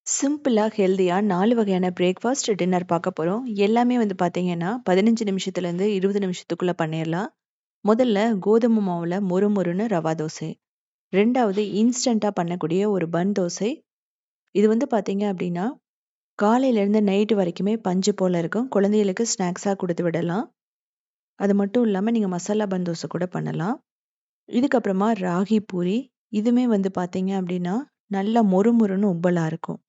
சிம்பிளா, ஹெல்தியா 4 வகையான பிரேக்ஃபாஸ்ட், டின்னர் பார்க்க போறோம். எல்லாமே வந்து பார்த்தீங்கன்னா, 15 நிமிஷத்துலேருந்து 20 நிமிஷத்துக்குள்ள பண்ணிறலாம். முதல்ல கோதுமை மாவுல மொறுமொறுன்னு ரவா தோசை. 2வது இன்ஸ்டன்ட்டா பண்ணக்கூடிய ஒரு பன் தோசை. இது வந்து பார்த்தீங்க அப்டின்னா, காலையிலேருந்து நைட் வரைக்குமே பஞ்சு போல இருக்கும். குழந்தைகளுக்கு ஸ்நாக்ஸா குடுத்து விடலாம். அது மட்டும் இல்லாம நீங்க மசாலா பன் தோசை கூட பண்ணலாம். இதுக்கப்புறமா ராகி பூரி. இதுவுமே வந்து பார்த்தீங்க அப்டின்னா, நல்லா மொறுமொறுன்னு உப்பலா இருக்கும்.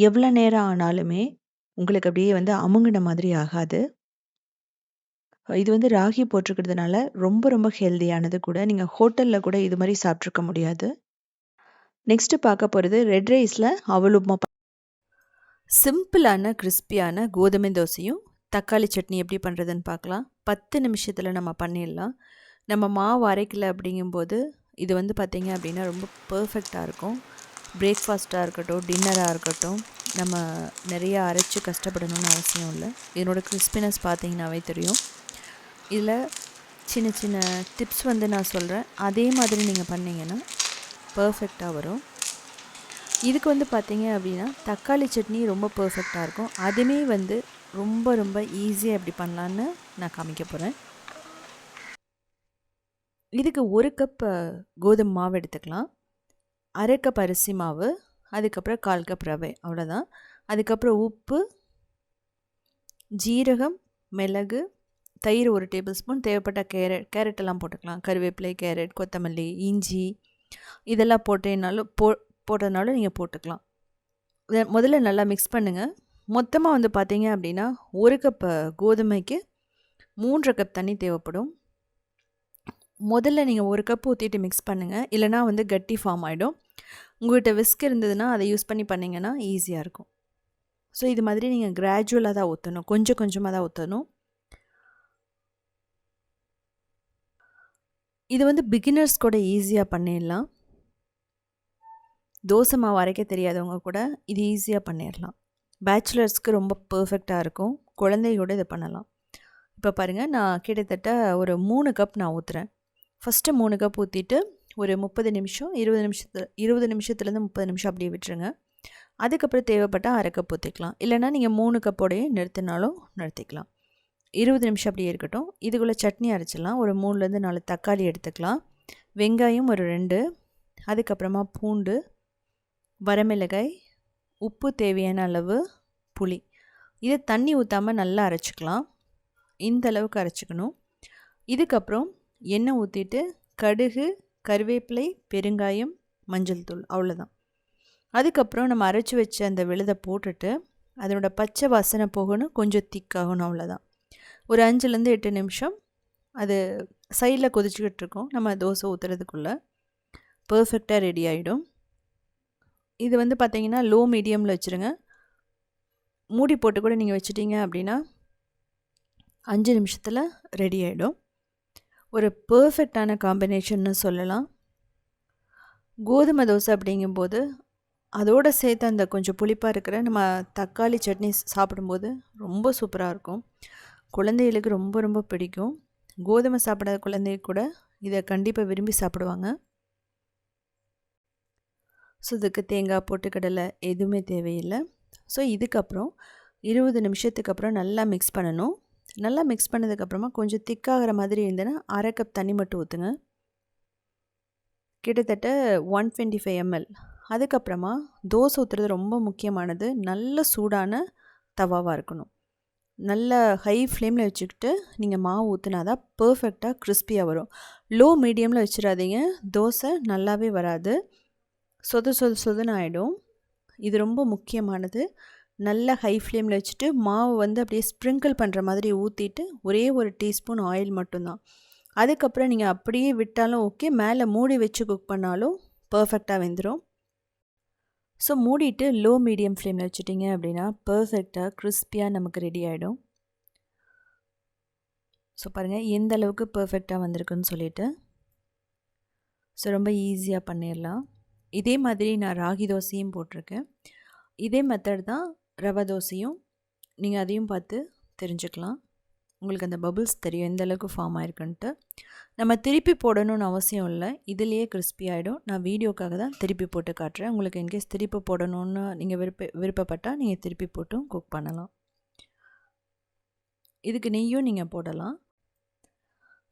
எவ்வளோ நேரம் ஆனாலுமே உங்களுக்கு அப்படியே வந்து அமுங்குன மாதிரி ஆகாது. இது வந்து ராகி போட்டிருக்கிறதுனால ரொம்ப ரொம்ப ஹெல்தியானது கூட. நீங்க ஹோட்டல்ல கூட இது மாரி சாப்ட்டுருக்க முடியாது. நெக்ஸ்ட் பார்க்க போறது ரெட் ரைஸ்ல அவல் உப்புமா. சிம்பிளான கிறிஸ்பியான கோதுமை தோசையும், தக்காளி சட்னி எப்படி பண்ணுறதுன்னு பார்க்கலாம். 10 நிமிஷத்துல நம்ம பண்ணிடலாம். நம்ம மாவு அரைக்கல அப்படிங்கும்போது, இது வந்து பார்த்தீங்க அப்படின்னா ரொம்ப பெர்ஃபெக்ட்டா இருக்கும். பிரேக்ஃபாஸ்ட்டாக இருக்கட்டும், டின்னராக இருக்கட்டும், நம்ம நிறைய அரைச்சு கஷ்டப்படணும்னு அவசியம் இல்லை. இதனோட கிறிஸ்பினஸ் பார்த்தீங்கன்னாவே தெரியும். இதில் சின்ன சின்ன டிப்ஸ் வந்து நான் சொல்கிறேன். அதே மாதிரி நீங்கள் பண்ணிங்கன்னா பர்ஃபெக்டாக வரும். இதுக்கு வந்து பார்த்தீங்க அப்படின்னா தக்காளி சட்னி ரொம்ப பர்ஃபெக்டாக இருக்கும். அதுவுமே வந்து ரொம்ப ரொம்ப ஈஸியாக எப்படி பண்ணலான்னு நான் காமிக்க போகிறேன். இதுக்கு 1 கப் கோதுமை மாவு எடுத்துக்கலாம். 1/2 கப் அரிசி மாவு, அதுக்கப்புறம் 1/4 கப் ரவை, அவ்வளோதான். அதுக்கப்புறம் உப்பு, ஜீரகம், மிளகு, தயிர் 1 டேபிள் ஸ்பூன், தேவைப்பட்ட கேரட்டெல்லாம் போட்டுக்கலாம். கருவேப்பிலை, கேரட், கொத்தமல்லி, இஞ்சி இதெல்லாம் போட்டதுனாலும் நீங்கள் போட்டுக்கலாம். இதை முதல்ல நல்லா மிக்ஸ் பண்ணுங்கள். மொத்தமாக வந்து பார்த்தீங்க அப்படின்னா 1 கப் கோதுமைக்கு 3 கப் தண்ணி தேவைப்படும். முதல்ல நீங்கள் 1 கப் ஊற்றிட்டு மிக்ஸ் பண்ணுங்கள். இல்லைனா வந்து கட்டி ஃபார்ம் ஆகிடும். உங்கள்கிட்ட விஸ்க் இருந்ததுன்னா அதை யூஸ் பண்ணி பண்ணிங்கன்னா ஈஸியாக இருக்கும். ஸோ இது மாதிரி நீங்கள் கிராஜுவலாக தான் ஊற்றணும், கொஞ்சம் கொஞ்சமாக தான் ஊற்றணும். இது வந்து பிகினர்ஸ் கூட ஈஸியாக பண்ணிடலாம். தோசை மாவு அரைக்க தெரியாதவங்க கூட இது ஈஸியாக பண்ணிடலாம். பேச்சுலர்ஸ்க்கு ரொம்ப பர்ஃபெக்டாக இருக்கும். குழந்தையோடு இதை பண்ணலாம். இப்போ பாருங்கள், நான் கிட்டத்தட்ட ஒரு 3 கப் நான் ஊற்றுறேன். ஃபஸ்ட்டு 3 கப் ஊற்றிட்டு ஒரு 30 நிமிஷம் 20 நிமிஷத்துலேருந்து 30 நிமிஷம் அப்படியே விட்டுருங்க. அதுக்கப்புறம் தேவைப்பட்டால் 1/2 கப் ஊற்றிக்கலாம். இல்லைனா நீங்கள் 3 கப்போடையே நிறுத்தினாலும் நிறுத்திக்கலாம். 20 நிமிஷம் அப்படியே இருக்கட்டும். இதுக்குள்ளே சட்னி அரைச்சிடலாம். ஒரு 3லேருந்து 4 தக்காளி எடுத்துக்கலாம். வெங்காயம் ஒரு 2, அதுக்கப்புறமா பூண்டு, வரமிளகாய், உப்பு தேவையான அளவு, புளி. இதை தண்ணி ஊற்றாமல் நல்லா அரைச்சிக்கலாம். இந்த அளவுக்கு அரைச்சிக்கணும். இதுக்கப்புறம் எண்ணெய் ஊற்றிட்டு கடுகு, கருவேப்பிலை, பெருங்காயம், மஞ்சள் தூள், அவ்வளோதான். அதுக்கப்புறம் நம்ம அரைச்சி வச்ச அந்த விழுதை போட்டுட்டு அதனோட பச்சை வாசனை போகணும், கொஞ்சம் திக்காகணும், அவ்வளோதான். ஒரு 5லேருந்து 8 நிமிஷம் அது சைடில் கொதிச்சுக்கிட்டு இருக்கோம். நம்ம தோசை ஊற்றுறதுக்குள்ளே பர்ஃபெக்டாக ரெடி ஆகிடும். இது வந்து பார்த்திங்கன்னா லோ மீடியமில் வச்சுருங்க. மூடி போட்டு கூட நீங்கள் வச்சிட்டிங்க அப்படின்னா 5 நிமிஷத்தில் ரெடி ஆகிடும். ஒரு பர்ஃபெக்டான காம்பினேஷன்னு சொல்லலாம். கோதுமை தோசை அப்படிங்கும்போது அதோடு சேர்த்து அந்த கொஞ்சம் புளிப்பாக இருக்கிற நம்ம தக்காளி சட்னி சாப்பிடும்போது ரொம்ப சூப்பராக இருக்கும். குழந்தைகளுக்கு ரொம்ப ரொம்ப பிடிக்கும். கோதுமை சாப்பிடாத குழந்தைங்க கூட இதை கண்டிப்பாக விரும்பி சாப்பிடுவாங்க. ஸோ இதுக்கு தேங்காய், பொட்டுக்கடலை எதுவுமே தேவையில்லை. ஸோ இதுக்கப்புறம் 20 நிமிஷத்துக்கு அப்புறம் நல்லா மிக்ஸ் பண்ணணும். நல்லா மிக்ஸ் பண்ணதுக்கப்புறமா கொஞ்சம் திக்காகிற மாதிரி இருந்ததுன்னா 1/2 கப் தண்ணி மட்டும் ஊற்றுங்க. கிட்டத்தட்ட 125 ml. அதுக்கப்புறமா தோசை ஊற்றுறது ரொம்ப முக்கியமானது. நல்ல சூடான தவாவாக இருக்கணும். நல்ல ஹை ஃப்ளேமில் வச்சுக்கிட்டு நீங்கள் மாவு ஊற்றினா தான் பர்ஃபெக்டாக கிறிஸ்பியாக வரும். லோ மீடியமில் வச்சிடாதீங்க, தோசை நல்லாவே வராது, சொதுன்னு ஆகிடும். இது ரொம்ப முக்கியமானது. நல்ல ஹை ஃப்ளேமில் வச்சுட்டு மாவு வந்து அப்படியே ஸ்ப்ரிங்கிள் பண்ணுற மாதிரி ஊற்றிட்டு ஒரே 1 டீஸ்பூன் ஆயில் மட்டும்தான். அதுக்கப்புறம் நீங்கள் அப்படியே விட்டாலும் ஓகே, மேலே மூடி வச்சு குக் பண்ணாலும் பர்ஃபெக்டாக வெந்துடும். ஸோ மூடிட்டு லோ மீடியம் ஃப்ளேமில் வச்சுட்டிங்க அப்படின்னா பர்ஃபெக்டாக கிறிஸ்பியாக நமக்கு ரெடி ஆகிடும். ஸோ பாருங்கள் எந்த அளவுக்கு பர்ஃபெக்டாக வந்திருக்குன்னு சொல்லிட்டு. ஸோ ரொம்ப ஈஸியாக பண்ணிடலாம். இதே மாதிரி நான் ராகி தோசையும் போட்டிருக்கேன். இதே மெத்தட் தான் ரவை தோசையும், நீங்கள் அதையும் பார்த்து தெரிஞ்சுக்கலாம். உங்களுக்கு அந்த பபிள்ஸ் தெரியும் எந்த அளவுக்கு ஃபார்ம் ஆயிருக்குன்ட்டு. நம்ம திருப்பி போடணும்னு அவசியம் இல்லை, இதிலேயே கிறிஸ்பி ஆகிடும். நான் வீடியோக்காக தான் திருப்பி போட்டு காட்டுறேன். உங்களுக்கு இன்கேஸ் திருப்பி போடணும்னு நீங்கள் விருப்பப்பட்டால் நீங்கள் திருப்பி போட்டும் குக் பண்ணலாம். இதுக்கு நெய்யும் நீங்கள் போடலாம்.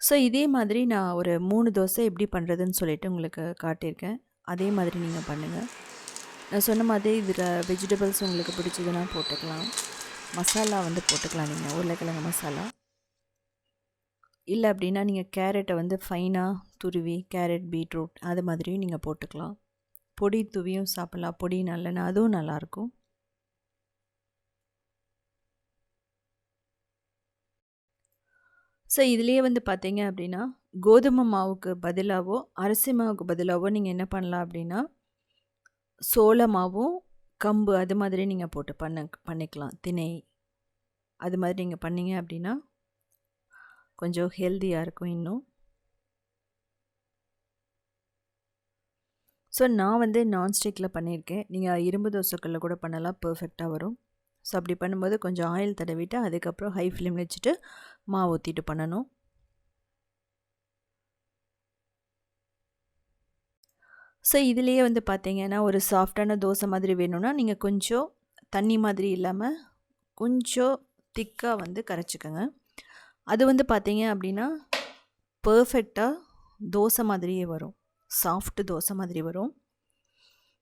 ஸோ இதே மாதிரி நான் ஒரு 3 தோசை எப்படி பண்ணுறதுன்னு சொல்லிட்டு உங்களுக்கு காட்டியிருக்கேன். அதே மாதிரி நீங்கள் பண்ணுங்கள். நான் சொன்ன மாதிரி இதில் வெஜிடபிள்ஸ் உங்களுக்கு பிடிச்சதுன்னா போட்டுக்கலாம். மசாலா வந்து போட்டுக்கலாம், நீங்கள் உருளைக்கிழங்கு மசாலா. இல்லை அப்படின்னா நீங்கள் கேரட்டை வந்து ஃபைனாக துருவி, கேரட், பீட்ரூட் அது மாதிரியும் நீங்கள் போட்டுக்கலாம். பொடி துவியும் சாப்பிட்லாம், பொடி நல்லெண்ணெய், அதுவும் நல்லாயிருக்கும். ஸோ இதுலேயே வந்து பார்த்தீங்க அப்படின்னா கோதுமை மாவுக்கு பதிலாகவோ அரிசி மாவுக்கு பதிலாகவோ நீங்கள் என்ன பண்ணலாம் அப்படின்னா சோள மாவும் கம்பு அது மாதிரி நீங்கள் போட்டு பண்ணிக்கலாம். திணை அது மாதிரி நீங்கள் பண்ணிங்க அப்படின்னா கொஞ்சம் ஹெல்த்தியாக இருக்கும் இன்னும். ஸோ நான் வந்து நான்ஸ்டிக்கில் பண்ணியிருக்கேன். நீங்கள் இரும்பு தோசைக்கல்ல கூட பண்ணலாம், பர்ஃபெக்டாக வரும். ஸோ அப்படி பண்ணும்போது கொஞ்சம் ஆயில் தடவிட்டு அதுக்கப்புறம் ஹை ஃப்ளேம் வச்சுட்டு மாவு ஊற்றிட்டு பண்ணணும். ஸோ இதுலேயே வந்து பார்த்தீங்கன்னா ஒரு சாஃப்டான தோசை மாதிரி வேணும்னா நீங்கள் கொஞ்சம் தண்ணி மாதிரி இல்லாமல் கொஞ்சம் திக்காக வந்து கரைச்சிக்கோங்க. அது வந்து பார்த்தீங்க அப்படின்னா பர்ஃபெக்டாக தோசை மாதிரியே வரும், சாஃப்ட் தோசை மாதிரி வரும்.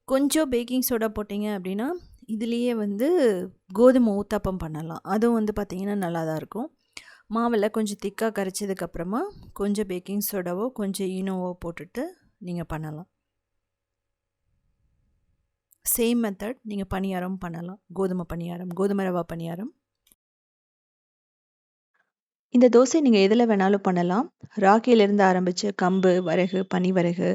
கொஞ்சம் பேக்கிங் சோடா போட்டிங்க அப்படின்னா இதுலேயே வந்து கோதுமை ஊத்தாப்பம் பண்ணலாம். அதுவும் வந்து பார்த்திங்கன்னா நல்லா தான் இருக்கும். மாவில் கொஞ்சம் திக்காக கரைச்சதுக்கப்புறமா கொஞ்சம் பேக்கிங் சோடாவோ கொஞ்சம் ஈனோவோ போட்டுட்டு நீங்கள் பண்ணலாம். சேம் மெத்தட் நீங்கள் பணியாரம் பண்ணலாம், கோதுமை பணியாரம், கோதுமை ரவா பணியாரம். இந்த தோசை நீங்கள் எதில் வேணாலும் பண்ணலாம். ராகியிலேருந்து ஆரம்பித்து கம்பு, வரகு, பனிவரகு,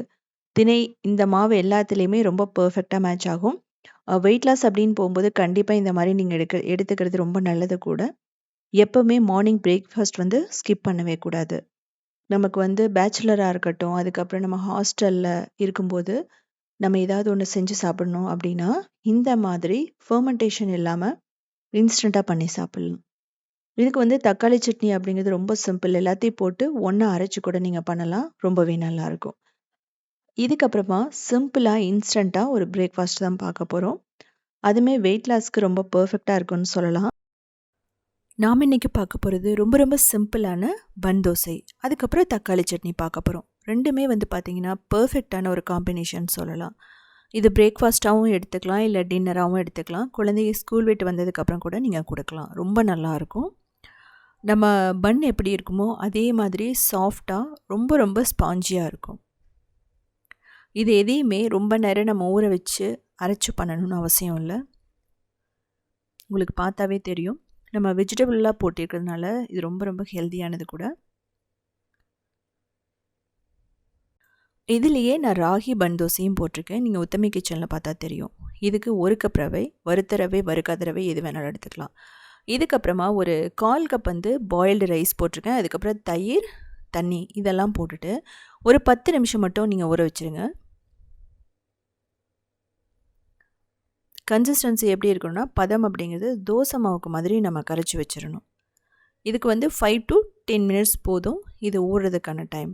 திணை இந்த மாவு எல்லாத்துலேயுமே ரொம்ப பர்ஃபெக்டாக மேட்ச் ஆகும். வெயிட் லாஸ் அப்படின்னு போகும்போது கண்டிப்பாக இந்த மாதிரி நீங்கள் எடுத்துக்கிறது ரொம்ப நல்லது கூட. எப்போவுமே மார்னிங் பிரேக்ஃபாஸ்ட் வந்து ஸ்கிப் பண்ணவே கூடாது. நமக்கு வந்து பேச்சுலராக இருக்கட்டும், அதுக்கப்புறம் நம்ம ஹாஸ்டலில் இருக்கும்போது நம்ம ஏதாவது ஒன்று செஞ்சு சாப்பிடணும் அப்படின்னா இந்த மாதிரி ஃபர்மெண்டேஷன் இல்லாமல் இன்ஸ்டண்ட்டாக பண்ணி சாப்பிட்லாம். இதுக்கு வந்து தக்காளி சட்னி அப்படிங்கிறது ரொம்ப சிம்பிள். எல்லாத்தையும் போட்டு ஒன்றா அரைச்சி கூட நீங்கள் பண்ணலாம், ரொம்பவே நல்லாயிருக்கும். இதுக்கப்புறமா சிம்பிளாக இன்ஸ்டண்ட்டாக ஒரு பிரேக்ஃபாஸ்ட் தான் பார்க்க போகிறோம். அதுவுமே வெயிட் லாஸ்க்கு ரொம்ப பர்ஃபெக்டாக இருக்கும்னு சொல்லலாம். நாம் இன்றைக்கி பார்க்க போகிறது ரொம்ப ரொம்ப சிம்பிளான பன் தோசை, அதுக்கப்புறம் தக்காளி சட்னி பார்க்க போகிறோம். ரெண்டுமே வந்து பார்த்திங்கன்னா பர்ஃபெக்டான ஒரு காம்பினேஷன் சொல்லலாம். இது பிரேக்ஃபாஸ்ட்டாகவும் எடுத்துக்கலாம், இல்லை டின்னராகவும் எடுத்துக்கலாம். குழந்தைங்க ஸ்கூல் விட்டு வந்ததுக்கப்புறம் கூட நீங்கள் கொடுக்கலாம், ரொம்ப நல்லாயிருக்கும். நம்ம பன் எப்படி இருக்குமோ அதே மாதிரி சாஃப்டாக ரொம்ப ரொம்ப ஸ்பாஞ்சியாக இருக்கும். இது எதையுமே ரொம்ப நேரம் நம்ம ஊற வச்சு அரைச்சி பண்ணணும்னு அவசியம் இல்லை. உங்களுக்கு பார்த்தாவே தெரியும், நம்ம வெஜிடபிள்லாம் போட்டிருக்கிறதுனால இது ரொம்ப ரொம்ப ஹெல்த்தியானது கூட. இதுலேயே நான் ராகி பன் தோசையும் போட்டிருக்கேன், நீங்கள் உத்தமி கிச்சனில் பார்த்தா தெரியும். இதுக்கு 1 கப் ரவை, வறுத்த ரவை, வறுக்காத ரவை எது வேணாலும் எடுத்துக்கலாம். இதுக்கப்புறமா ஒரு 1/4 கப் வந்து பாயில்டு ரைஸ் போட்டிருக்கேன். அதுக்கப்புறம் தயிர், தண்ணி இதெல்லாம் போட்டுட்டு ஒரு 10 நிமிஷம் மட்டும் நீங்கள் ஊற வச்சுருங்க. கன்சிஸ்டன்சி எப்படி இருக்கணும்னா பதம் அப்படிங்கிறது தோசை மாவுக்கு மாதிரி நம்ம கரைச்சி வச்சிடணும். இதுக்கு வந்து 5 to 10 மினிட்ஸ் போதும் இது ஊறுறதுக்கான டைம்.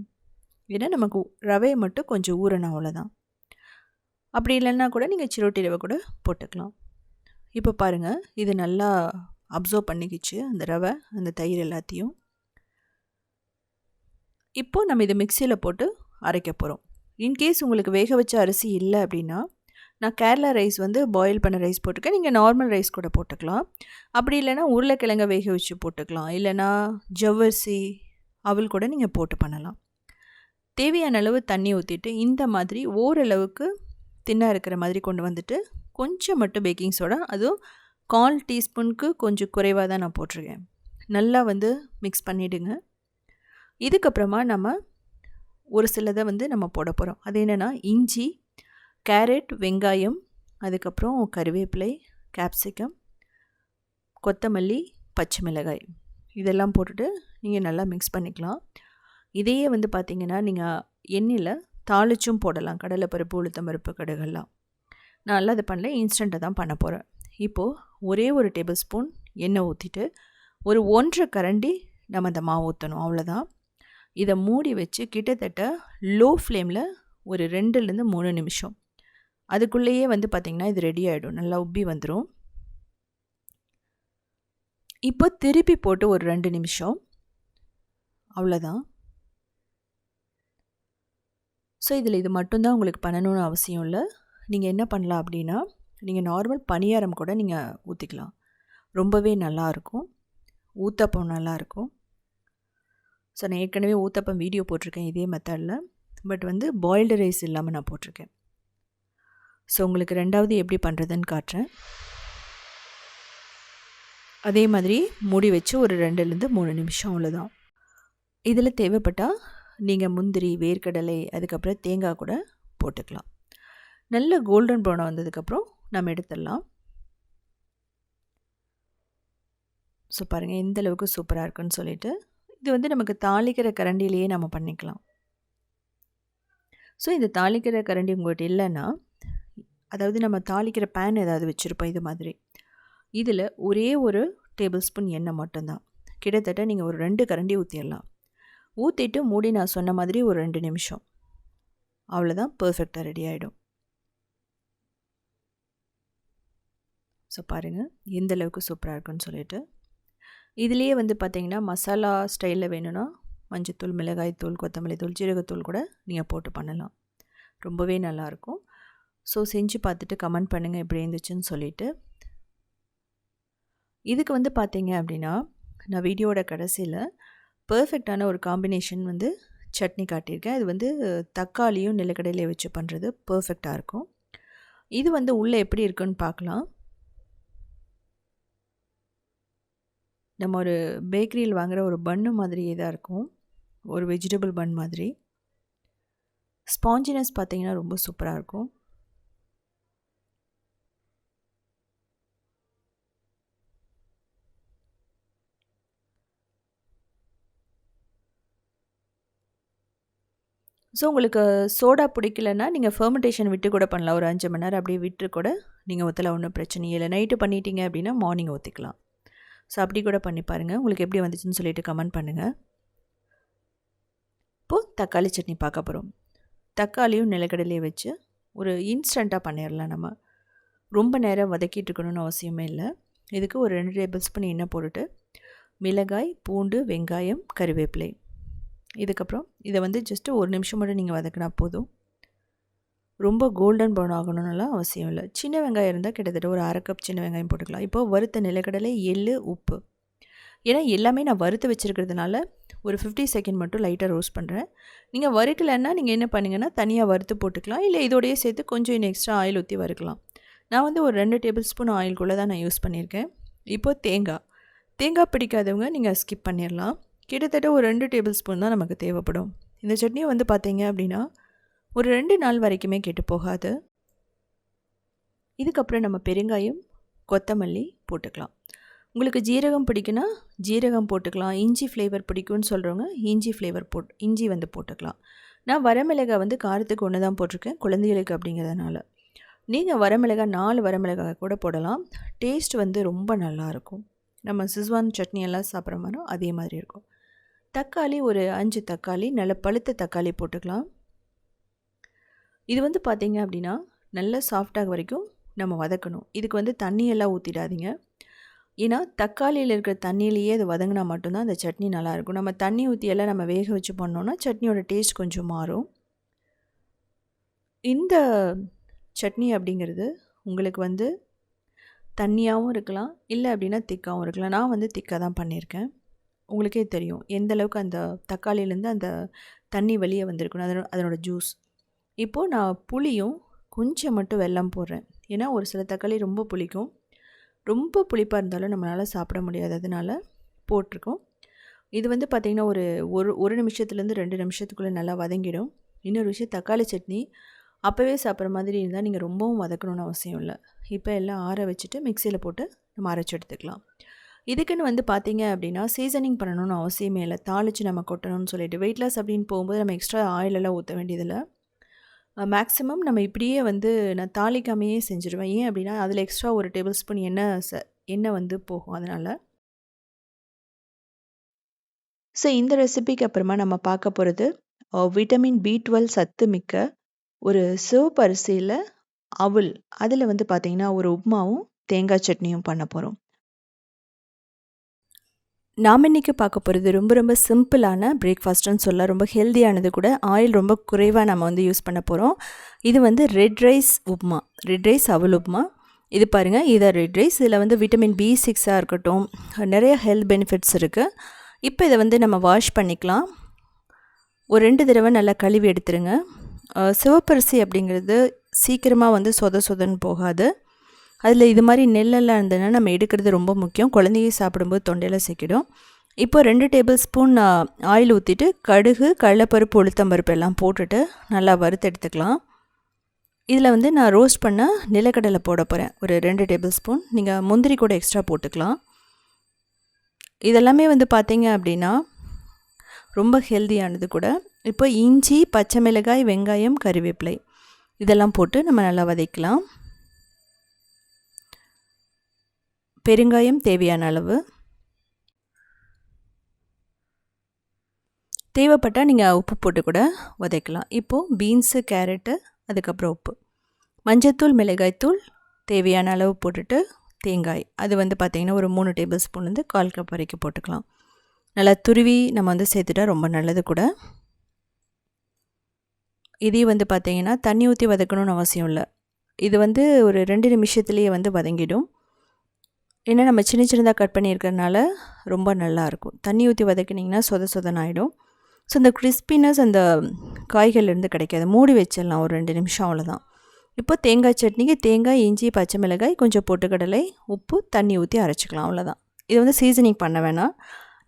ஏன்னா நமக்கு ரவையை மட்டும் கொஞ்சம் ஊறணும், அவ்வளோதான். அப்படி இல்லைன்னா கூட நீங்கள் சிரோட்டி ரவை கூட போட்டுக்கலாம். இப்போ பாருங்கள், இது நல்லா அப்சர்வ் பண்ணிக்கிச்சு அந்த ரவை, அந்த தயிர் எல்லாத்தையும். இப்போது நம்ம இதை மிக்சியில் போட்டு அரைக்க போகிறோம். இன்கேஸ் உங்களுக்கு வேக வச்ச அரிசி இல்லை அப்படின்னா நான் கேரளா ரைஸ் வந்து பாயில் பண்ண ரைஸ் போட்டிருக்கேன், நீங்கள் நார்மல் ரைஸ் கூட போட்டுக்கலாம். அப்படி இல்லைனா உருளைக்கிழங்க வேக வச்சு போட்டுக்கலாம், இல்லைனா ஜவ்வரிசி அவல் கூட நீங்கள் போட்டு பண்ணலாம். தேவையான அளவு தண்ணி ஊற்றிட்டு இந்த மாதிரி ஓரளவுக்கு தின்னாக இருக்கிற மாதிரி கொண்டு வந்துட்டு கொஞ்சம் மட்டும் பேக்கிங் சோடா, அதுவும் 1/4 டீஸ்பூனுக்கு கொஞ்சம் குறைவாக தான் நான் போட்டிருக்கேன். நல்லா வந்து மிக்ஸ் பண்ணிவிடுங்க. இதுக்கப்புறமா நம்ம ஒரு சிலதை வந்து நம்ம போட போகிறோம். அது என்னென்னா இஞ்சி, கேரட், வெங்காயம், அதுக்கப்புறம் கருவேப்பிலை, கேப்சிகம், கொத்தமல்லி, பச்சை மிளகாய் இதெல்லாம் போட்டுட்டு நீங்கள் நல்லா மிக்ஸ் பண்ணிக்கலாம். இதையே வந்து பார்த்திங்கன்னா நீங்கள் எண்ணெயில் தாளிச்சும் போடலாம், கடலைப்பருப்பு, உளுத்தம்பருப்பு, கடுகெல்லாம். நான் அதை பண்ணல, இன்ஸ்டண்ட்டாக தான் பண்ண போகிறேன். இப்போது ஒரே ஒரு டேபிள் ஸ்பூன் எண்ணெய் ஊற்றிட்டு ஒரு 1.5 கரண்டி நம்ம அந்த மாவு ஊற்றணும், அவ்வளோதான். இதை மூடி வச்சு கிட்டத்தட்ட லோ ஃப்ளேமில் ஒரு 2லேருந்து 3 நிமிஷம், அதுக்குள்ளேயே வந்து பார்த்திங்கன்னா இது ரெடி ஆகிடும், நல்லா உப்பி வந்துடும். இப்போ திருப்பி போட்டு ஒரு 2 நிமிஷம், அவ்வளோதான். ஸோ இதில் இது மட்டும்தான் உங்களுக்கு பண்ணணும்னு அவசியம் இல்லை. நீங்கள் என்ன பண்ணலாம் அப்படின்னா, நீங்கள் நார்மல் பணியாரம் கூட நீங்கள் ஊற்றிக்கலாம், ரொம்பவே நல்லாயிருக்கும். ஊத்தப்பம் நல்லாயிருக்கும். ஸோ நான் ஏற்கனவே ஊத்தப்பம் வீடியோ போட்டிருக்கேன் இதே மெத்தடில், பட் வந்து பாயில்டு ரைஸ் இல்லாமல் நான் போட்டிருக்கேன். ஸோ உங்களுக்கு 2வது எப்படி பண்ணுறதுன்னு காட்டுறேன். அதே மாதிரி மூடி வச்சு ஒரு 2லேருந்து 3 நிமிஷம், அவ்வளோதான். இதில் தேவைப்பட்டால் நீங்கள் முந்திரி, வேர்க்கடலை, அதுக்கப்புறம் தேங்காய் கூட போட்டுக்கலாம். நல்ல கோல்டன் ப்ரௌன் வந்ததுக்கப்புறம் நம்ம எடுத்துடலாம். ஸோ பாருங்கள் எந்த அளவுக்கு சூப்பராக இருக்குன்னு சொல்லிட்டு. இது வந்து நமக்கு தாளிக்கிற கரண்டிலேயே நம்ம பண்ணிக்கலாம். ஸோ இந்த தாளிக்கிற கரண்டி உங்கள்கிட்ட இல்லைன்னா, அதாவது நம்ம தாளிக்கிற பேன் ஏதாவது வச்சுருப்போம் இது மாதிரி, இதில் ஒரே ஒரு டேபிள் ஸ்பூன் எண்ணெய் மட்டும்தான், கிட்டத்தட்ட நீங்கள் ஒரு 2 கரண்டி ஊற்றிடலாம். ஊற்றிட்டு மூடி நான் சொன்ன மாதிரி ஒரு 2 நிமிஷம், அவ்வளோதான், பர்ஃபெக்டாக ரெடி ஆகிடும். ஸோ பாருங்கள் எந்த அளவுக்கு சூப்பராக இருக்குன்னு சொல்லிட்டு. இதுலேயே வந்து பார்த்திங்கன்னா மசாலா ஸ்டைலில் வேணும்னா மஞ்சத்தூள், மிளகாய்த்தூள், கொத்தமல்லி தூள், ஜீரகத்தூள் கூட நீங்கள் போட்டு பண்ணலாம், ரொம்பவே நல்லாயிருக்கும். ஸோ செஞ்சு பார்த்துட்டு கமெண்ட் பண்ணுங்கள் எப்படி இருந்துச்சுன்னு சொல்லிட்டு. இதுக்கு வந்து பார்த்திங்க அப்படின்னா, நான் வீடியோட கடைசியில் பர்ஃபெக்டான ஒரு காம்பினேஷன் வந்து சட்னி காட்டியிருக்கேன். இது வந்து தக்காளியும் நிலக்கடலையும் வச்சு பண்ணுறது பர்ஃபெக்டாக இருக்கும். இது வந்து உள்ளே எப்படி இருக்குன்னு பார்க்கலாம். நம்ம ஒரு பேக்கரியில் வாங்குகிற ஒரு பன்னு மாதிரியே தான் இருக்கும், ஒரு வெஜிடபிள் பன் மாதிரி. ஸ்பாஞ்சினஸ் பார்த்திங்கன்னா ரொம்ப சூப்பராக இருக்கும். ஸோ உங்களுக்கு சோடா பிடிக்கலன்னா நீங்கள் ஃபெர்மெண்டேஷன் விட்டு கூட பண்ணலாம், ஒரு 5 மணி நேரம் அப்படியே விட்டு கூட நீங்கள் ஊற்றலாம், ஒன்றும் பிரச்சனை இல்லை. நைட்டு பண்ணிட்டீங்க அப்படின்னா மார்னிங் ஊற்றிக்கலாம். ஸோ அப்படி கூட பண்ணி பாருங்கள், உங்களுக்கு எப்படி வந்துச்சுன்னு சொல்லிட்டு கமெண்ட் பண்ணுங்கள். இப்போது தக்காளி சட்னி பார்க்க போகிறோம். தக்காளியும் நிலக்கடலையும் வச்சு ஒரு இன்ஸ்டண்ட்டாக பண்ணிடலாம். நம்ம ரொம்ப நேரம் வதக்கிட்டு இருக்கணும்னு அவசியமே இல்லை. இதுக்கு ஒரு 2 டேபிள் ஸ்பூன் எண்ணெய் போட்டுட்டு மிளகாய், பூண்டு, வெங்காயம், கருவேப்பிலை, இதுக்கப்புறம் இதை வந்து ஜஸ்ட்டு 1 நிமிஷம் மட்டும் நீங்கள் வதக்கினா போதும். ரொம்ப கோல்டன் ப்ரௌன் ஆகணும்னுலாம் அவசியம் இல்லை. சின்ன வெங்காயம் இருந்தால் கிட்டத்தட்ட ஒரு 1/2 கப் சின்ன வெங்காயம் போட்டுக்கலாம். இப்போது வறுத்த நிலக்கடலை, எள்ளு, உப்பு, ஏன்னா எல்லாமே நான் வறுத்து வச்சுருக்கிறதுனால ஒரு 50 செகண்ட் மட்டும் லைட்டாக ரோஸ்ட் பண்ணுறேன். நீங்கள் வறுக்கலைன்னா நீங்கள் என்ன பண்ணுங்கன்னா தனியாக வறுத்து போட்டுக்கலாம், இல்லை இதோடையே சேர்த்து கொஞ்சம் இன்னும் எக்ஸ்ட்ரா ஆயில் ஊற்றி வறுக்கலாம். நான் வந்து ஒரு 2 டேபிள் ஸ்பூன் ஆயில்குள்ளே தான் நான் யூஸ் பண்ணியிருக்கேன். இப்போது தேங்காய் பிடிக்காதவங்க நீங்கள் ஸ்கிப் பண்ணிடலாம். கிட்டத்தட்ட ஒரு 2 டேபிள் ஸ்பூன் தான் நமக்கு தேவைப்படும். இந்த சட்னியை வந்து பார்த்தீங்க அப்படின்னா ஒரு 2 நாள் வரைக்குமே கெட்டு போகாது. இதுக்கப்புறம் நம்ம பெருங்காயம், கொத்தமல்லி போட்டுக்கலாம். உங்களுக்கு ஜீரகம் பிடிக்குன்னா ஜீரகம் போட்டுக்கலாம், இஞ்சி ஃப்ளேவர் பிடிக்கும்னு சொல்கிறவங்க இஞ்சி வந்து போட்டுக்கலாம். நான் வரமிளகாய் வந்து காரத்துக்கு 1 தான் போட்டிருக்கேன், குழந்தைகளுக்கு அப்படிங்கிறதுனால. நீங்கள் வரமிளகாய் 4 வரமிளகாய் கூட போடலாம். டேஸ்ட் வந்து ரொம்ப நல்லாயிருக்கும். நம்ம சிஸ்வான் சட்னி எல்லாம் சாப்பிட்ற மாதிரி அதே மாதிரி இருக்கும். தக்காளி ஒரு 5 தக்காளி, நல்ல பழுத்த தக்காளி போட்டுக்கலாம். இது வந்து பார்த்திங்க அப்படின்னா நல்லா சாஃப்டாக வரைக்கும் நம்ம வதக்கணும். இதுக்கு வந்து தண்ணியெல்லாம் ஊற்றிடாதீங்க, ஏன்னா தக்காளியில் இருக்கிற தண்ணியிலேயே அது வதங்கினா மட்டும்தான் அந்த சட்னி நல்லாயிருக்கும். நம்ம தண்ணி ஊற்றியெல்லாம் நம்ம வேக வச்சு பண்ணோன்னா சட்னியோட டேஸ்ட் கொஞ்சம் மாறும். இந்த சட்னி அப்படிங்கிறது உங்களுக்கு வந்து தண்ணியாகவும் இருக்கலாம், இல்லை அப்படின்னா திக்காகவும் இருக்கலாம். நான் வந்து திக்காக தான் பண்ணியிருக்கேன். உங்களுக்கே தெரியும் எந்த அளவுக்கு அந்த தக்காளியிலேருந்து அந்த தண்ணி வெளியே வந்திருக்கணும், அதனோட ஜூஸ். இப்போது நான் புளியும் கொஞ்சம் மட்டும் வெல்லம் போடுறேன், ஏன்னா ஒரு சில தக்காளி ரொம்ப புளிக்கும், ரொம்ப புளிப்பாக இருந்தாலும் நம்மளால் சாப்பிட முடியாது, அதனால் போட்டிருக்கோம். இது வந்து பார்த்திங்கன்னா ஒரு நிமிஷத்துலேருந்து 2 நிமிஷத்துக்குள்ளே நல்லா வதங்கிடும். இன்னொரு விஷயம், தக்காளி சட்னி அப்போவே சாப்பிட்ற மாதிரி இருந்தால் நீங்கள் ரொம்பவும் வதக்கணும்னு அவசியம் இல்லை. இப்போ எல்லாம் ஆற வச்சுட்டு மிக்சியில் போட்டு நம்ம அரைச்சி எடுத்துக்கலாம். இதுக்குன்னு வந்து பார்த்திங்க அப்படின்னா சீசனிங் பண்ணணும்னு அவசியமே இல்லை, தாளித்து நம்ம கொட்டணும்னு சொல்லிட்டு. வெயிட் லாஸ் அப்படின்னு போகும்போது நம்ம எக்ஸ்ட்ரா ஆயிலெல்லாம் ஊற்ற வேண்டியதில்லை. மேக்ஸிமம் நம்ம இப்படியே வந்து நான் தாளிக்காமையே செஞ்சுருவேன். ஏன் அப்படின்னா அதில் எக்ஸ்ட்ரா ஒரு டேபிள் ஸ்பூன் எண்ணெய் வந்து போகும், அதனால். ஸோ இந்த ரெசிபிக்கு அப்புறமா நம்ம பார்க்க போகிறது விட்டமின் B12 சத்து மிக்க ஒரு சிவப்பு அரிசியில் அவல், அதில் வந்து பார்த்திங்கன்னா ஒரு உப்புமாவும் தேங்காய் சட்னியும் பண்ண போகிறோம். நாம் இன்றைக்கி பார்க்க போகிறது ரொம்ப ரொம்ப சிம்பிளான பிரேக்ஃபாஸ்ட்டுன்னு சொல்ல, ரொம்ப ஹெல்த்தியானது கூட. ஆயில் ரொம்ப குறைவாக நம்ம வந்து யூஸ் பண்ண போகிறோம். இது வந்து red rice upma, red rice அவல் உப்புமா. இது பாருங்கள், இதை ரெட் ரைஸ். இதில் வந்து விட்டமின் B6 இருக்கட்டும், நிறைய ஹெல்த் பெனிஃபிட்ஸ் இருக்குது. இப்போ இதை வந்து நம்ம வாஷ் பண்ணிக்கலாம். ஒரு 2 தடவை நல்லா கழுவி எடுத்துருங்க. சிவப்பரிசி அப்படிங்கிறது சீக்கிரமாக வந்து சொதன்னு போகாது. அதில் இது மாதிரி நெல்லெல்லாம் இருந்ததுன்னா நம்ம எடுக்கிறது ரொம்ப முக்கியம். குழந்தைங்க சாப்பிடும்போது தொண்டையில் சிக்கிடும். இப்போ 2 டேபிள் ஸ்பூன் ஆயில் ஊற்றிட்டு கடுகு, கடலைப்பருப்பு, உளுத்தம்பருப்பு எல்லாம் போட்டுட்டு நல்லா வறுத்து எடுத்துக்கலாம். இதில் வந்து நான் ரோஸ்ட் பண்ண நிலக்கடலை போட போகிறேன், ஒரு 2 டேபிள் ஸ்பூன். நீங்கள் முந்திரி கூட எக்ஸ்ட்ரா போட்டுக்கலாம். இதெல்லாமே வந்து பார்த்தீங்க அப்படின்னா ரொம்ப ஹெல்த்தியானது கூட. இப்போ இஞ்சி, பச்சை மிளகாய், வெங்காயம், கறிவேப்பிலை இதெல்லாம் போட்டு நம்ம நல்லா வதக்கலாம். பெருங்காயம் தேவையான அளவு. தேவைப்பட்டால் நீங்கள் உப்பு போட்டு கூட வதக்கலாம். இப்போது பீன்ஸு, கேரட்டு, அதுக்கப்புறம் உப்பு, மஞ்சத்தூள், மிளகாய்த்தூள் தேவையான அளவு போட்டுட்டு தேங்காய், அது வந்து பார்த்திங்கன்னா ஒரு 3 டேபிள் ஸ்பூன்லேருந்து 1/4 கப் வரைக்கும் போட்டுக்கலாம். நல்லா துருவி நம்ம வந்து சேர்த்துட்டா ரொம்ப நல்லது கூட. இதையும் வந்து பார்த்திங்கன்னா தண்ணி ஊற்றி வதக்கணும்னு அவசியம் இல்லை. இது வந்து ஒரு 2 நிமிஷத்துலேயே வந்து வதங்கிடும். ஏன்னா நம்ம சின்னதாக கட் பண்ணியிருக்கிறதுனால ரொம்ப நல்லாயிருக்கும். தண்ணி ஊற்றி வதக்கினிங்கன்னா சொதன்னு ஆகிடும். ஸோ அந்த கிறிஸ்பினஸ் அந்த காய்கறிலேருந்து கிடைக்காது. மூடி வச்சிடலாம் ஒரு 2 நிமிஷம், அவ்வளோதான். இப்போ தேங்காய் சட்னிக்கு தேங்காய், இஞ்சி, பச்சை மிளகாய், கொஞ்சம் பொட்டுக்கடலை, உப்பு, தண்ணி ஊற்றி அரைச்சிக்கலாம், அவ்வளோதான். இது வந்து சீசனிங் பண்ண வேணாம்,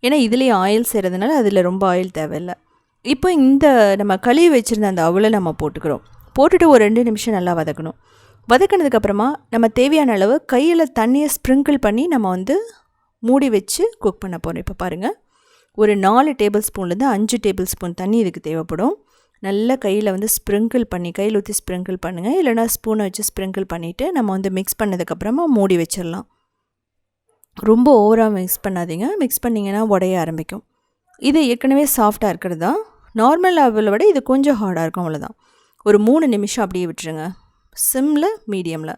ஏன்னா இதுலேயே ஆயில் செய்கிறதுனால அதில் ரொம்ப ஆயில் தேவையில்லை. இப்போ இந்த நம்ம கழுவி வச்சுருந்த அந்த அவலை நம்ம போட்டுக்கிறோம். போட்டுட்டு ஒரு 2 நிமிஷம் நல்லா வதக்கணும். வதக்கினதுக்கப்புறமா நம்ம தேவையான அளவு கையில் தண்ணியை ஸ்ப்ரிங்கிள் பண்ணி நம்ம வந்து மூடி வச்சு குக் பண்ண போகிறோம். இப்போ பாருங்கள், ஒரு 4 டேபிள் ஸ்பூன்லேருந்து 5 டேபிள் ஸ்பூன் தண்ணி இதுக்கு தேவைப்படும். நல்லா கையில் வந்து ஸ்ப்ரிங்கிள் பண்ணி, கையில் ஊற்றி ஸ்ப்ரிங்கிள் பண்ணுங்கள், இல்லைனா ஸ்பூனை வச்சு ஸ்ப்ரிங்கிள் பண்ணிவிட்டு நம்ம வந்து மிக்ஸ் பண்ணதுக்கப்புறமா மூடி வச்சிடலாம். ரொம்ப ஓவராக மிக்ஸ் பண்ணாதீங்க, மிக்ஸ் பண்ணிங்கன்னா உடைய ஆரம்பிக்கும். இது ஏற்கனவே சாஃப்டாக இருக்கிறது தான். நார்மல் அவலை விட இது கொஞ்சம் ஹார்டாக இருக்கும், அவ்வளோதான். ஒரு 3 நிமிஷம் அப்படியே விட்டுருங்க, சிம்மில், மீடியமில்.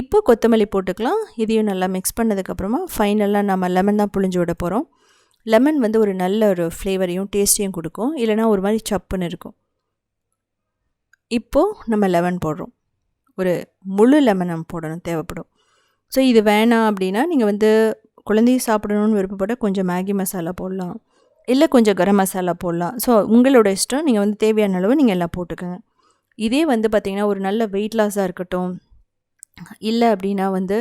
இப்போ கொத்தமல்லி போட்டுக்கலாம். இதையும் நல்லா மிக்ஸ் பண்ணதுக்கப்புறமா ஃபைனலாக நம்ம லெமன் தான் புழிஞ்சு விட போகிறோம். லெமன் வந்து ஒரு நல்ல ஒரு ஃப்ளேவரையும் டேஸ்ட்டையும் கொடுக்கும், இல்லைனா ஒரு மாதிரி சப்புன்னு இருக்கும். இப்போது நம்ம லெமன் போடுறோம், ஒரு முழு லெமன் நம்ம போடணும், தேவைப்படும். ஸோ இது வேணாம் அப்படின்னா நீங்கள் வந்து குழந்தைய சாப்பிடணுன்னு விருப்பப்பட்டால் கொஞ்சம் மேகி மசாலா போடலாம், இல்லை கொஞ்சம் கரம் மசாலா போடலாம். ஸோ உங்களோட இஷ்டம். நீங்கள் வந்து தேவையான அளவு நீங்கள் எல்லாம் போட்டுக்கோங்க. இதே வந்து பார்த்திங்கன்னா ஒரு நல்ல வெயிட் லாஸாக இருக்கட்டும், இல்லை அப்படின்னா வந்து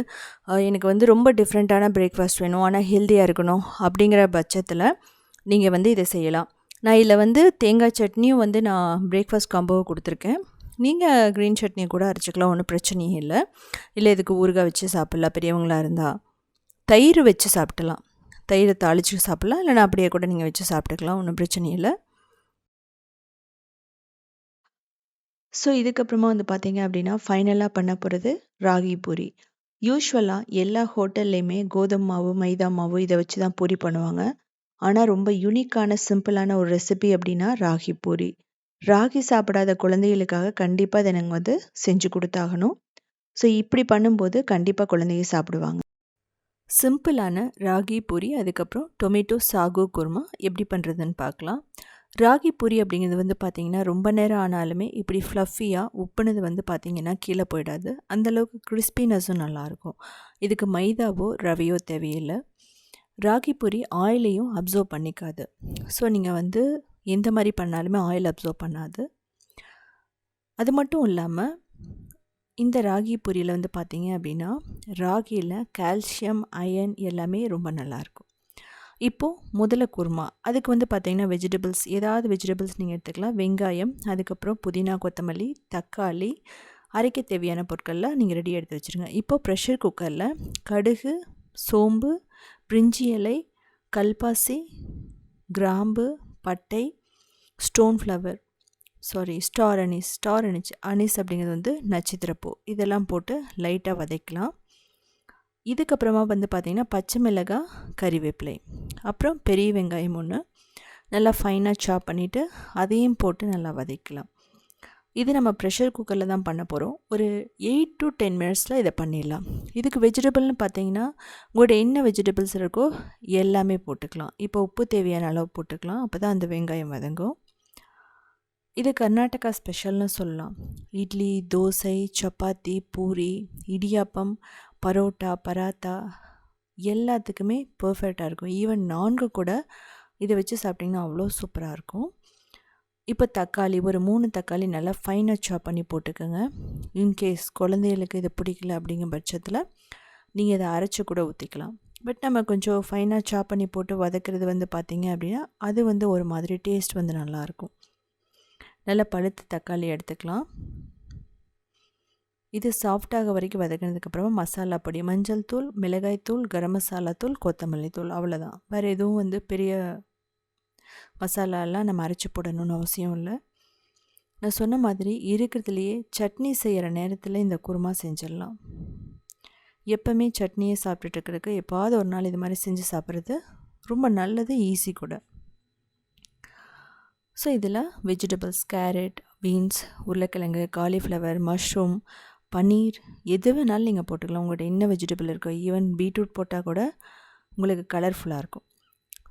எனக்கு வந்து ரொம்ப டிஃப்ரெண்ட்டான பிரேக்ஃபாஸ்ட் வேணும் ஆனால் ஹெல்த்தியாக இருக்கணும் அப்படிங்கிற பட்சத்தில் நீங்கள் வந்து இதை செய்யலாம். நான் இதில் வந்து தேங்காய் சட்னியும் வந்து நான் பிரேக்ஃபாஸ்ட் காம்போவை கொடுத்துருக்கேன். நீங்கள் க்ரீன் சட்னியை கூட அரைச்சிக்கலாம், ஒன்றும் பிரச்சனையும் இல்லை. இல்லை இதுக்கு ஊறுகாய் வச்சு சாப்பிட்லாம், பெரியவங்களாக இருந்தால். தயிர் வச்சு சாப்பிடலாம், தயிரை தாளித்து சாப்பிட்லாம், இல்லைனா அப்படியே கூட நீங்கள் வச்சு சாப்பிட்டுக்கலாம், ஒன்றும் பிரச்சனையும் இல்லை. ஸோ இதுக்கப்புறமா வந்து பார்த்தீங்க அப்படின்னா ஃபைனலாக பண்ண போகிறது ராகி பூரி. யூஸ்வலாக எல்லா ஹோட்டல்லையுமே கோதுமை மாவு, மைதா மாவு இதை வச்சு தான் பூரி பண்ணுவாங்க. ஆனால் ரொம்ப யூனிக்கான சிம்பிளான ஒரு ரெசிபி அப்படின்னா ராகி பூரி. ராகி சாப்பிடாத குழந்தைகளுக்காக கண்டிப்பாக இதை நாங்கள் வந்து செஞ்சு கொடுத்தாகணும். ஸோ இப்படி பண்ணும்போது கண்டிப்பாக குழந்தைங்க சாப்பிடுவாங்க. சிம்பிளான ராகி பூரி, அதுக்கப்புறம் டொமேட்டோ சாகு குருமா எப்படி பண்ணுறதுன்னு பார்க்கலாம். ராகி பூரி அப்படிங்கிறது வந்து பார்த்திங்கன்னா ரொம்ப நேரம் ஆனாலுமே இப்படி ஃப்ளஃபியாக உப்புனது வந்து பார்த்திங்கன்னா கீழே போயிடாது. அந்தளவுக்கு கிறிஸ்பினஸும் நல்லாயிருக்கும். இதுக்கு மைதாவோ ரவையோ தேவையில்லை. ராகி பூரி ஆயிலையும் அப்சர்வ் பண்ணிக்காது. ஸோ நீங்கள் வந்து எந்த மாதிரி பண்ணாலுமே ஆயில் அப்சர்வ் பண்ணாது. அது மட்டும் இல்லாமல் இந்த ராகி பூரியில் வந்து பார்த்திங்க அப்படின்னா ராகியில் கால்சியம், அயன் எல்லாமே ரொம்ப நல்லாயிருக்கும். இப்போது முதல்ல குருமா, அதுக்கு வந்து பார்த்திங்கன்னா வெஜிடபிள்ஸ், ஏதாவது வெஜிடபிள்ஸ் நீங்கள் எடுத்துக்கலாம். வெங்காயம், அதுக்கப்புறம் புதினா, கொத்தமல்லி, தக்காளி, அரைக்க தேவையான பொருட்கள்லாம் நீங்கள் ரெடி எடுத்து வச்சுருங்க. இப்போது ப்ரெஷர் குக்கரில் கடுகு, சோம்பு, பிரிஞ்சி இலை, கல்பாசி, கிராம்பு, பட்டை, ஸ்டார் அனீஸ் அப்படிங்கிறது வந்து நட்சத்திரப்பூ, இதெல்லாம் போட்டு லைட்டாக வதக்கலாம். இதுக்கப்புறமா வந்து பார்த்திங்கன்னா பச்சை மிளகாய், கறிவேப்பிலை, அப்புறம் பெரிய வெங்காயம் 1, நல்லா ஃபைனாக சாப் பண்ணிவிட்டு அதையும் போட்டு நல்லா வதக்கலாம். இது நம்ம ப்ரெஷர் குக்கரில் தான் பண்ண போகிறோம். ஒரு 8 to 10 மினிட்ஸில் இதை பண்ணிடலாம். இதுக்கு வெஜிடபிள்னு பார்த்தீங்கன்னா உங்களோட என்ன வெஜிடபிள்ஸ் இருக்கோ எல்லாமே போட்டுக்கலாம். இப்போ உப்பு தேவையான அளவு போட்டுக்கலாம். அப்போ தான் அந்த வெங்காயம் வதங்கும். இது கர்நாடகா ஸ்பெஷல்னு சொல்லலாம். இட்லி, தோசை, சப்பாத்தி, பூரி, இடியாப்பம், பரோட்டா, பராத்தா எல்லாத்துக்குமே பர்ஃபெக்டாக இருக்கும். ஈவன் நான்கு கூட இதை வச்சு சாப்பிட்டிங்கன்னா அவ்வளோ சூப்பராக இருக்கும். இப்போ தக்காளி ஒரு 3 தக்காளி நல்லா ஃபைனாக சாப் பண்ணி போட்டுக்கோங்க. இன்கேஸ் குழந்தைகளுக்கு இது பிடிக்கல அப்படிங்கிற பட்சத்தில் நீங்கள் இதை அரைச்சி கூட ஊற்றிக்கலாம். பட் நம்ம கொஞ்சம் ஃபைனாக சாப் பண்ணி போட்டு வதக்கிறது வந்து பார்த்திங்க அப்படின்னா அது வந்து ஒரு மாதிரி டேஸ்ட் வந்து நல்லாயிருக்கும். நல்லா பழுத்த தக்காளி எடுத்துக்கலாம். இது சாஃப்டாக வரைக்கும் வதக்கினதுக்கப்புறமா மசாலா பொடி, மஞ்சள் தூள், மிளகாய் தூள், கரம் மசாலா தூள், கொத்தமல்லி தூள், அவ்வளோதான். வேறு எதுவும் வந்து பெரிய மசாலாலாம் நம்ம அரைச்சி போடணும்னு அவசியம் இல்லை. நான் சொன்ன மாதிரி இருக்கிறதுலையே சட்னி செய்கிற நேரத்தில் இந்த குருமா செஞ்சிடலாம். எப்போவுமே சட்னியை சாப்பிட்டுட்டு இருக்கிறதுக்கு எப்பாவது ஒரு நாள் இது மாதிரி செஞ்சு சாப்பிட்றது ரொம்ப நல்லது, ஈஸி கூட. ஸோ இதில் வெஜிடபிள்ஸ் கேரட், பீன்ஸ், உருளைக்கிழங்கு, காலிஃப்ளவர், மஷ்ரூம், பன்னீர் எது வேணாலும் நீங்கள் போட்டுக்கலாம். உங்கள்கிட்ட என்ன வெஜிடபிள் இருக்கோ, ஈவன் பீட்ரூட் போட்டால் கூட உங்களுக்கு கலர்ஃபுல்லாக இருக்கும்.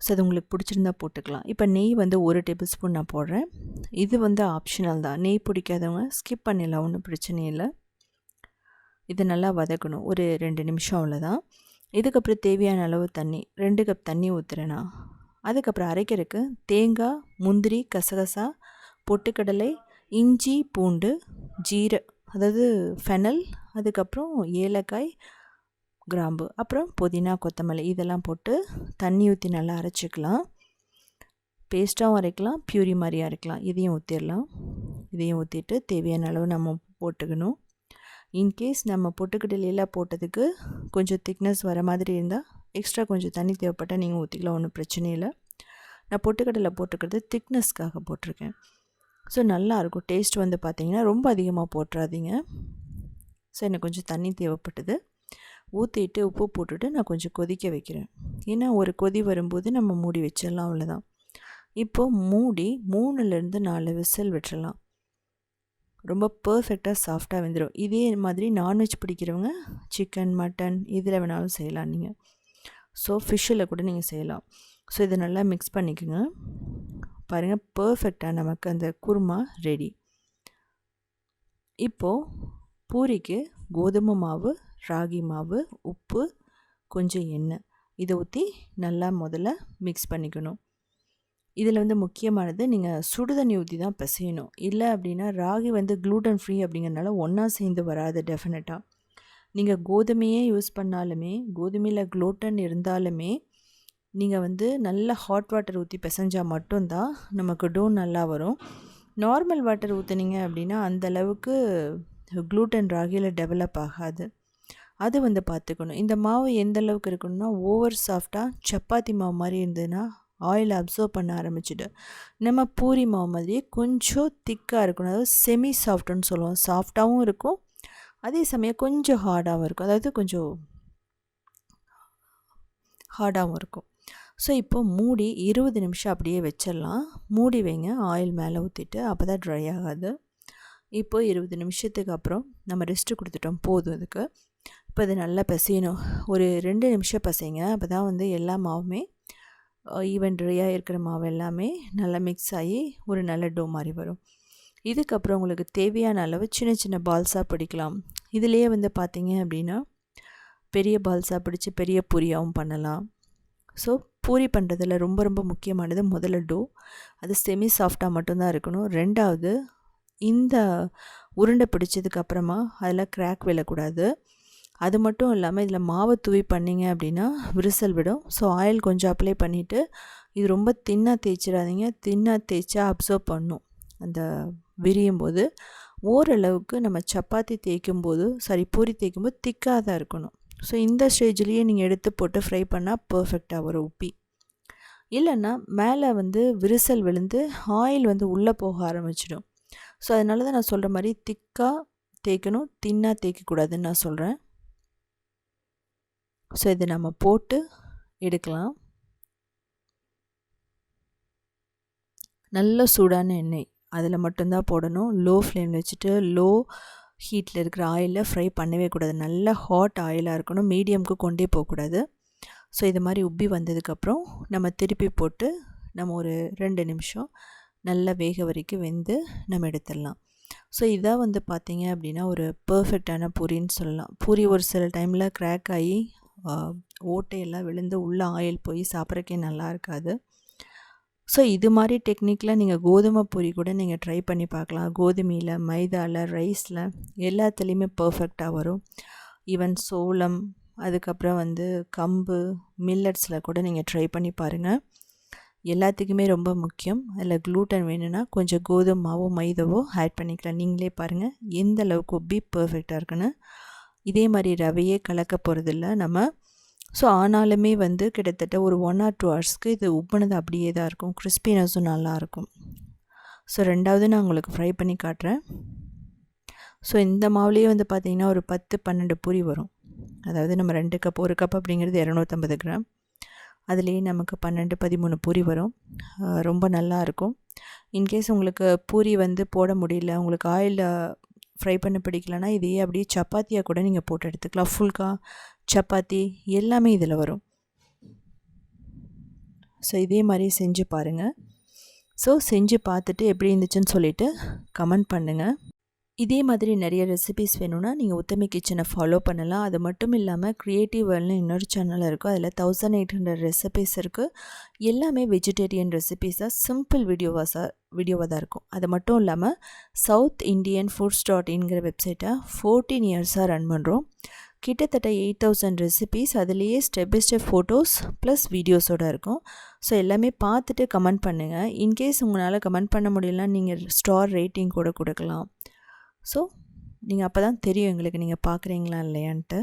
ஸோ அது உங்களுக்கு பிடிச்சிருந்தா போட்டுக்கலாம். இப்போ நெய் வந்து 1 டேபிள் ஸ்பூன் நான் போடுறேன். இது வந்து ஆப்ஷனல் தான். நெய் பிடிக்காதவங்க ஸ்கிப் பண்ணிடலாம், ஒன்றும் பிரச்சனை இல்லை. இது நல்லா வதக்கணும் ஒரு 2 நிமிஷம், அவ்வளோதான். இதுக்கப்புறம் தேவையான அளவு தண்ணி, 2 கப் தண்ணி ஊற்றுறேன்னா. அதுக்கப்புறம் அரைக்கிறதுக்கு தேங்காய், முந்திரி, கசகசா, பொட்டுக்கடலை, இஞ்சி, பூண்டு, அதாவது ஃபெனல், அதுக்கப்புறம் ஏலக்காய், கிராம்பு, அப்புறம் புதினா, கொத்தமல்லி இதெல்லாம் போட்டு தண்ணி ஊற்றி நல்லா அரைச்சிக்கலாம். பேஸ்ட்டாகவும் அரைக்கலாம், பியூரி மாதிரி அரைக்கலாம். இதையும் ஊற்றிடலாம். இதையும் ஊற்றிட்டு தேவையான அளவு நம்ம போட்டுக்கணும். இன்கேஸ் நம்ம பொட்டுக்கடலையெல்லாம் போட்டதுக்கு கொஞ்சம் திக்னஸ் வர மாதிரி இருந்தால் எக்ஸ்ட்ரா கொஞ்சம் தண்ணி தேவைப்பட்டால் நீங்கள் ஊற்றிக்கலாம், ஒன்றும் பிரச்சனை இல்லை. நான் பொட்டுக்கடலை போட்டுக்கிறது திக்னஸ்க்காக போட்டிருக்கேன். ஸோ நல்லாயிருக்கும் டேஸ்ட் வந்து பார்த்திங்கன்னா ரொம்ப அதிகமாக போட்டுறாதீங்க. ஸோ எனக்கு கொஞ்சம் தண்ணி தேவைப்பட்டது. ஊற்றிட்டு உப்பு போட்டுட்டு நான் கொஞ்சம் கொதிக்க வைக்கிறேன். ஏன்னா ஒரு கொதி வரும்போது நம்ம மூடி வச்சிடலாம், அவ்வளோதான். இப்போது மூடி 3லேருந்து 4 விசில் விட்டுறலாம். ரொம்ப பர்ஃபெக்டாக சாஃப்டாக வெந்துடும். இதே மாதிரி நான்வெஜ் பிடிக்கிறவங்க சிக்கன், மட்டன் இதில் வேணாலும் செய்யலாம் நீங்கள். ஸோ ஃபிஷ்ஷில் கூட நீங்கள் செய்யலாம். ஸோ இதை நல்லா மிக்ஸ் பண்ணிக்கோங்க. பாருங்கள், பர்ஃபெக்டாக நமக்கு அந்த குருமா ரெடி. இப்போது பூரிக்கு கோதுமை மாவு, ராகி மாவு, உப்பு, கொஞ்சம் எண்ணெய் இதை ஊற்றி நல்லா முதல்ல மிக்ஸ் பண்ணிக்கணும். இதில் வந்து முக்கியமானது நீங்கள் சுடுதண்ணி ஊற்றி தான் பிசையணும். இல்லை அப்படின்னா ராகி வந்து க்ளூட்டன் ஃப்ரீ அப்படிங்கிறனால ஒன்றா சேர்ந்து வராது. டெஃபினட்டாக நீங்கள் கோதுமையே யூஸ் பண்ணாலுமே, கோதுமையில் க்ளூட்டன் இருந்தாலுமே நீங்கள் வந்து நல்ல ஹாட் வாட்டர் ஊற்றி பிசைஞ்சால் மட்டும்தான் நமக்கு டோ நல்லா வரும். நார்மல் வாட்டர் ஊற்றுனீங்க அப்படின்னா அந்தளவுக்கு க்ளூட்டன் ராகியில் டெவலப் ஆகாது. அது வந்து பார்த்துக்கணும். இந்த மாவு எந்த அளவுக்கு இருக்கணும்னா ஓவர் சாஃப்டாக சப்பாத்தி மாவு மாதிரி இருந்ததுன்னா ஆயில் அப்சர்வ் பண்ண ஆரம்பிச்சிடு. நம்ம பூரி மாவு மாதிரியே கொஞ்சம் திக்காக இருக்கணும். அதாவது செமி சாஃப்ட்டுன்னு சொல்லுவோம். சாஃப்டாகவும் இருக்கும், அதே சமயம் கொஞ்சம் ஹார்டாகவும் இருக்கும். அதாவது கொஞ்சம் ஹார்டாகவும் இருக்கும். ஸோ இப்போ மூடி 20 நிமிஷம் அப்படியே வச்சிடலாம். மூடி வைங்க, ஆயில் மேலே ஊற்றிட்டு, அப்போ தான் ட்ரை ஆகாது. இப்போது 20 நிமிஷத்துக்கு அப்புறம் நம்ம ரெஸ்ட்டு கொடுத்துட்டோம், போதும் இதுக்கு. இப்போ இது நல்லா பிசையணும். ஒரு 2 நிமிஷம் பிசைங்க. அப்போ தான் வந்து எல்லா மாவுமே ஈவன் ட்ரையாக இருக்கிற மாவு எல்லாமே நல்லா மிக்ஸ் ஆகி ஒரு நல்ல டோ மாதிரி வரும். இதுக்கப்புறம் உங்களுக்கு தேவையான அளவு சின்ன சின்ன பால்ஸாக பிடிக்கலாம். இதிலேயே வந்து பார்த்திங்க அப்படின்னா பெரிய பால்ஸாக பிடிச்சி பெரிய பூரியாகவும் பண்ணலாம். ஸோ பூரி பண்ணுறதுல ரொம்ப ரொம்ப முக்கியமானது முதல்ல டோ. அது செமி சாஃப்டாக மட்டும்தான் இருக்கணும். ரெண்டாவது, இந்த உருண்டை பிடிச்சதுக்கப்புறமா அதில் கிராக் விழக்கூடாது. அது மட்டும் இல்லாமல் இதில் மாவை தூவி பண்ணிங்க அப்படின்னா விரிசல் விடும். ஸோ ஆயில் கொஞ்சம் அப்ளை பண்ணிவிட்டு, இது ரொம்ப தின்னாக தேய்ச்சிடாதீங்க. தின்னாக தேய்ச்சா அப்சர்வ் பண்ணும் அந்த விரியும் போது. ஓரளவுக்கு நம்ம சப்பாத்தி தேய்க்கும்போது பூரி தேய்க்கும்போது திக்காக தான் இருக்கணும். ஸோ இந்த ஸ்டேஜ்லேயே நீங்கள் எடுத்து போட்டு ஃப்ரை பண்ணால் பர்ஃபெக்டாக வரும் உப்பி. இல்லைன்னா மேலே வந்து விரிசல் விழுந்து ஆயில் வந்து உள்ளே போக ஆரம்பிச்சிடும். ஸோ அதனால தான் நான் சொல்கிற மாதிரி திக்காக தேய்க்கணும், தின்னாக தேய்க்கக்கூடாதுன்னு நான் சொல்கிறேன். ஸோ இதை நம்ம போட்டு எடுக்கலாம். நல்ல சூடான எண்ணெய் அதில் மட்டும்தான் போடணும். லோ ஃப்ளேமில் வச்சுட்டு லோ ஹீட்டில் இருக்கிற ஆயிலில் ஃப்ரை பண்ணவே கூடாது. நல்ல ஹாட் ஆயிலாக இருக்கணும். மீடியமுக்கு கொண்டே போகக்கூடாது. ஸோ இது மாதிரி உப்பி வந்ததுக்கப்புறம் நம்ம திருப்பி போட்டு நம்ம ஒரு 2 நிமிஷம் நல்லா வேக வரைக்கும் வெந்து நம்ம எடுத்துடலாம். ஸோ இதாக வந்து பார்த்திங்க அப்படின்னா ஒரு பர்ஃபெக்டான பூரின்னு சொல்லலாம். பூரி ஒரு சில டைமில் கிராக் ஆகி ஓட்டையெல்லாம் விழுந்து உள்ளே ஆயில் போய் சாப்பிட்றக்கே நல்லா இருக்காது. ஸோ இது மாதிரி டெக்னிக்கில் நீங்கள் கோதுமை பூரி கூட நீங்கள் ட்ரை பண்ணி பார்க்கலாம். கோதுமையில், மைதாவில், ரைஸில் எல்லாத்துலேயுமே பர்ஃபெக்டாக வரும். ஈவன் சோளம், அதுக்கப்புறம் வந்து கம்பு, மில்லட்ஸில் கூட நீங்கள் ட்ரை பண்ணி பாருங்கள். எல்லாத்துக்குமே ரொம்ப முக்கியம். அதில் க்ளூட்டன் வேணும்னா கொஞ்சம் கோதுமை மாவோ மைதாவோ ஆட் பண்ணிக்கலாம். நீங்களே பாருங்கள் எந்த அளவுக்கு உப்பி பர்ஃபெக்டாக இருக்குன்னு. இதே மாதிரி ரவையே கலக்க போகிறதில்ல நம்ம. ஸோ ஆனாலுமே வந்து கிட்டத்தட்ட ஒரு 1 or 2 ஹவர்ஸ்க்கு இது உப்புனது அப்படியே தான் இருக்கும். கிறிஸ்பினஸும் நல்லாயிருக்கும். ஸோ 2வது நான் உங்களுக்கு ஃப்ரை பண்ணி காட்டுறேன். ஸோ இந்த மாவுலேயே வந்து பார்த்திங்கன்னா ஒரு 10-12 பூரி வரும். அதாவது நம்ம 2 கப், 1 கப் அப்படிங்கிறது 250 கிராம். அதுலேயே நமக்கு 12-13 பூரி வரும். ரொம்ப நல்லாயிருக்கும். இன்கேஸ் உங்களுக்கு பூரி வந்து போட முடியல, உங்களுக்கு ஆயிலில் ஃப்ரை பண்ண பிடிக்கலன்னா இதையே அப்படியே சப்பாத்தியாக கூட நீங்கள் போட்டு எடுத்துக்கலாம். ஃபுல்கா, சப்பாத்தி எல்லாமே இதில் வரும். ஸோ இதே மாதிரி செஞ்சு பாருங்கள். ஸோ செஞ்சு பார்த்துட்டு எப்படி இருந்துச்சுன்னு சொல்லிவிட்டு கமெண்ட் பண்ணுங்கள். இதே மாதிரி நிறைய ரெசிபீஸ் வேணும்னா நீங்கள் உத்தமி கிச்சனை ஃபாலோ பண்ணலாம். அது மட்டும் இல்லாமல் க்ரியேட்டிவ் வேர்ல்ட்னு இன்னொரு சேனல் இருக்குது. அதில் 1800 ரெசிபீஸ் இருக்குது. எல்லாமே வெஜிடேரியன் ரெசிபீஸ் தான். சிம்பிள் வீடியோவாக தான் இருக்கும். அது மட்டும் இல்லாமல் southindianfoods.inங்கிற வெப்சைட்டை 14 இயர்ஸாக ரன் பண்ணுறோம். கிட்டத்தட்ட 8000 ரெசிபீஸ், அதுலேயே step by step photos plus வீடியோஸோடு இருக்கும். ஸோ எல்லாமே பார்த்துட்டு கமெண்ட் பண்ணுங்கள். இன்கேஸ் உங்களால் கமெண்ட் பண்ண முடியலன்னா நீங்கள் ஸ்டார் ரேட்டிங் கூட கொடுக்கலாம். ஸோ நீங்கள் அப்போ தான் தெரியும் எங்களுக்கு நீங்கள் பார்க்குறீங்களா இல்லையான்ட்டு.